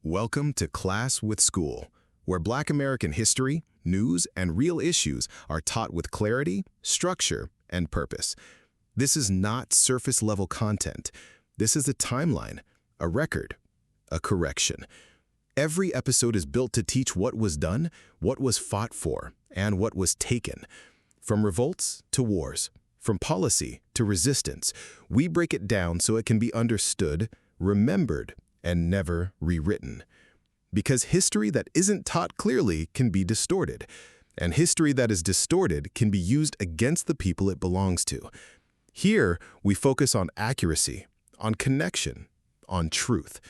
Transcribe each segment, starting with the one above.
Welcome to Class with Skeul, where Black American history, news, and real issues are taught with clarity, structure, and purpose. This is not surface-level content. This is a timeline, a record, a correction. Every episode is built to teach what was done, what was fought for, and what was taken. From revolts to wars, from policy to resistance, we break it down so it can be understood, remembered, and never rewritten. Because history that isn't taught clearly can be distorted, and history that is distorted can be used against the people it belongs to. Here, we focus on accuracy, on connection, on truth.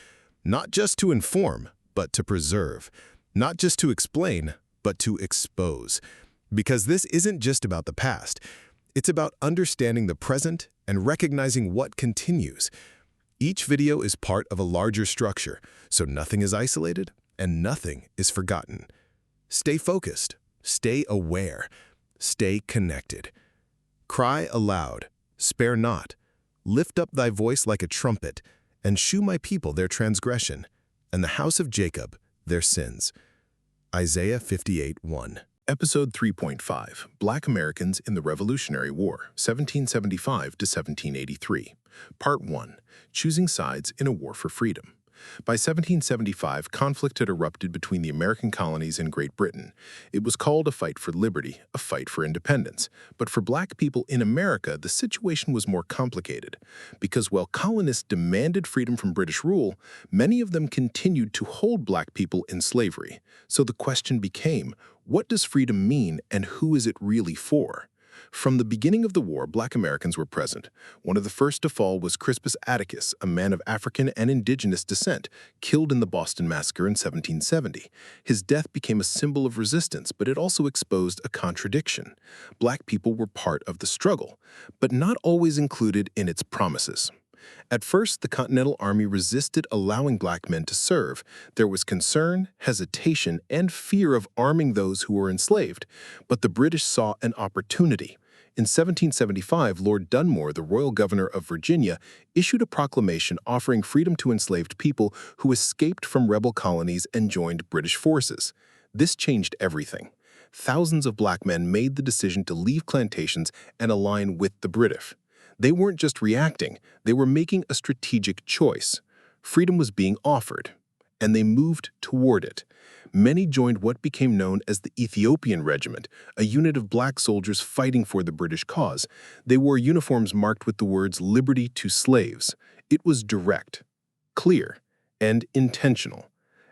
Not just to inform, but to preserve. Not just to explain, but to expose. Because this isn't just about the past. It's about understanding the present and recognizing what continues. Each video is part of a larger structure, so nothing is isolated and nothing is forgotten. Stay focused, stay aware, stay connected. Cry aloud, spare not. Lift up thy voice like a trumpet, and shew my people their transgression, and the house of Jacob their sins. Isaiah 58:1. Episode 3.5, Black Americans in the Revolutionary War, 1775 to 1783. Part 1, Choosing Sides in a War for Freedom. By 1775, conflict had erupted between the American colonies and Great Britain. It was called a fight for liberty, a fight for independence. But for Black people in America, the situation was more complicated. Because while colonists demanded freedom from British rule, many of them continued to hold Black people in slavery. So the question became, what does freedom mean and who is it really for? From the beginning of the war, Black Americans were present. One of the first to fall was Crispus Attucks, a man of African and indigenous descent, killed in the Boston Massacre in 1770. His death became a symbol of resistance, but it also exposed a contradiction. Black people were part of the struggle, but not always included in its promises. At first, the Continental Army resisted allowing Black men to serve. There was concern, hesitation, and fear of arming those who were enslaved. But the British saw an opportunity. In 1775, Lord Dunmore, the royal governor of Virginia, issued a proclamation offering freedom to enslaved people who escaped from rebel colonies and joined British forces. This changed everything. Thousands of Black men made the decision to leave plantations and align with the British. They weren't just reacting, they were making a strategic choice. Freedom was being offered, and they moved toward it. Many joined what became known as the Ethiopian Regiment, a unit of Black soldiers fighting for the British cause. They wore uniforms marked with the words "Liberty to Slaves." It was direct, clear, and intentional.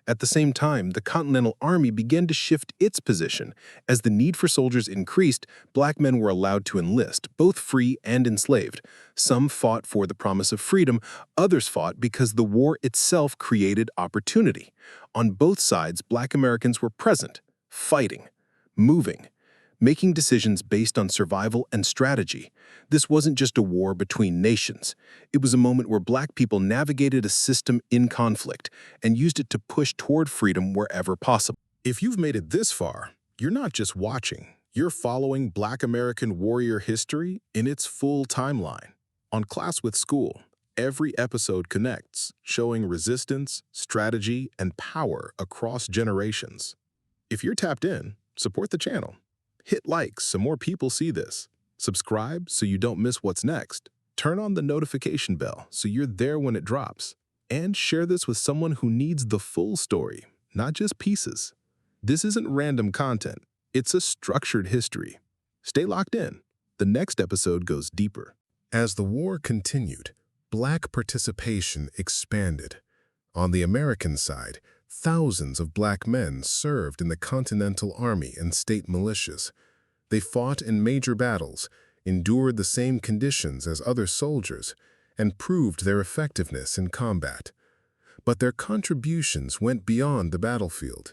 At the same time, the Continental Army began to shift its position. As the need for soldiers increased, Black men were allowed to enlist, both free and enslaved. Some fought for the promise of freedom, others fought because the war itself created opportunity. On both sides, Black Americans were present, fighting, moving, making decisions based on survival and strategy. This wasn't just a war between nations. It was a moment where Black people navigated a system in conflict and used it to push toward freedom wherever possible. If you've made it this far, you're not just watching, you're following Black American warrior history in its full timeline. On Class with Skeul, every episode connects, showing resistance, strategy, and power across generations. If you're tapped in, support the channel. Hit like so more people see this. Subscribe so you don't miss what's next. Turn on the notification bell so you're there when it drops. And share this with someone who needs the full story, not just pieces. This isn't random content. It's a structured history. Stay locked in. The next episode goes deeper. As the war continued, Black participation expanded. On the American side, thousands of Black men served in the Continental Army and state militias. They fought in major battles, endured the same conditions as other soldiers, and proved their effectiveness in combat. But their contributions went beyond the battlefield.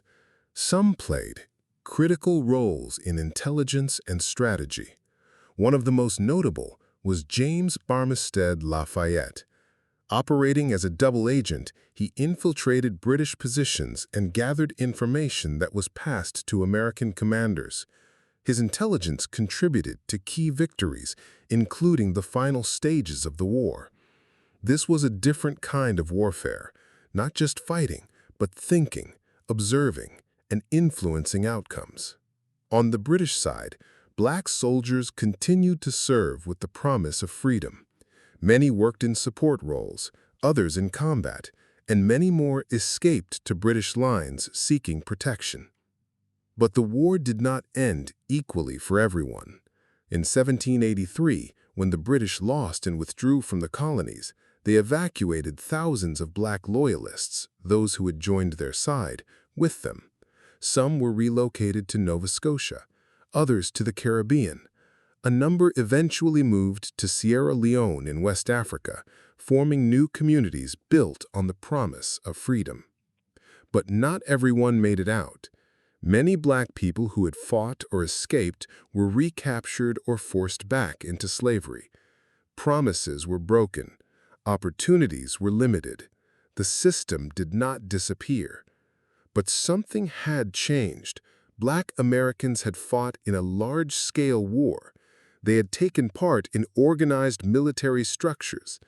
Some played critical roles in intelligence and strategy. One of the most notable was James Armistead Lafayette. Operating as a double agent, he infiltrated British positions and gathered information that was passed to American commanders. His intelligence contributed to key victories, including the final stages of the war. This was a different kind of warfare, not just fighting, but thinking, observing, and influencing outcomes. On the British side, Black soldiers continued to serve with the promise of freedom. Many worked in support roles, others in combat, and many more escaped to British lines seeking protection. But the war did not end equally for everyone. In 1783, when the British lost and withdrew from the colonies, they evacuated thousands of Black loyalists, those who had joined their side, with them. Some were relocated to Nova Scotia, others to the Caribbean. A number eventually moved to Sierra Leone in West Africa, forming new communities built on the promise of freedom. But not everyone made it out. Many Black people who had fought or escaped were recaptured or forced back into slavery. Promises were broken. Opportunities were limited. The system did not disappear. But something had changed. Black Americans had fought in a large-scale war. They had taken part in organized military structures.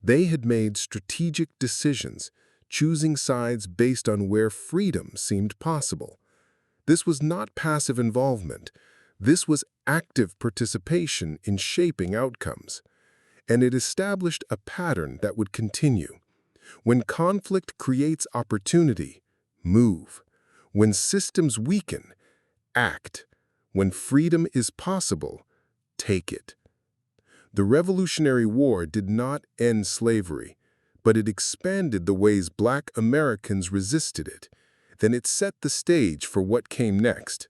They had made strategic decisions, choosing sides based on where freedom seemed possible. This was not passive involvement. This was active participation in shaping outcomes. And it established a pattern that would continue. When conflict creates opportunity, move. When systems weaken, act. When freedom is possible, take it. The Revolutionary War did not end slavery, but it expanded the ways Black Americans resisted it. Then it set the stage for what came next,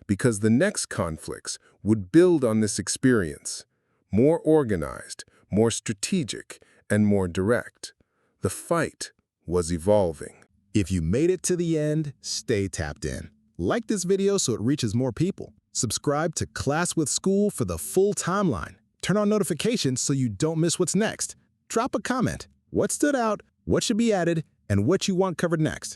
because the next conflicts would build on this experience, more organized, more strategic, and more direct. The fight was evolving. If you made it to the end, stay tapped in. Like this video so it reaches more people. Subscribe to Class with Skeul for the full timeline. Turn on notifications so you don't miss what's next. Drop a comment. What stood out, what should be added, and what you want covered next.